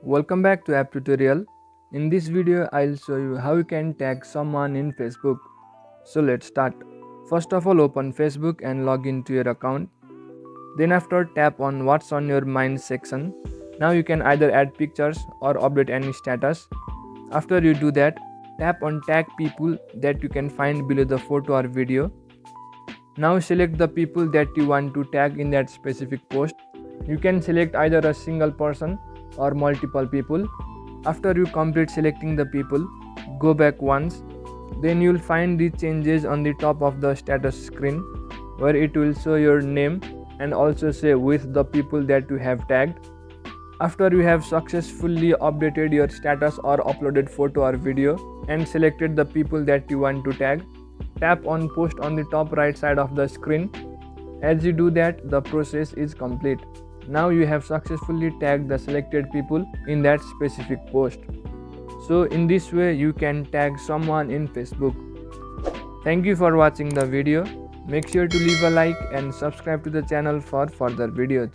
Welcome back to App Tutorial. In this video, I'll show you how you can tag someone in Facebook. So let's start. First of all, open Facebook and log into your account. Then after, tap on What's on your mind section. Now you can either add pictures or update any status. After you do that, tap on Tag People that you can find below the photo or video. Now select the people that you want to tag in that specific post. You can select either a single person or multiple people. After you complete selecting the people, go back once. Then you'll find the changes on the top of the status screen where it will show your name and also say with the people that you have tagged. After you have successfully updated your status or uploaded photo or video and selected the people that you want to tag, tap on post on the top right side of the screen. As you do that, the process is complete. Now you have successfully tagged the selected people in that specific post. So in this way you can tag someone in Facebook. Thank you for watching the video. Make sure to leave a like and subscribe to the channel for further videos.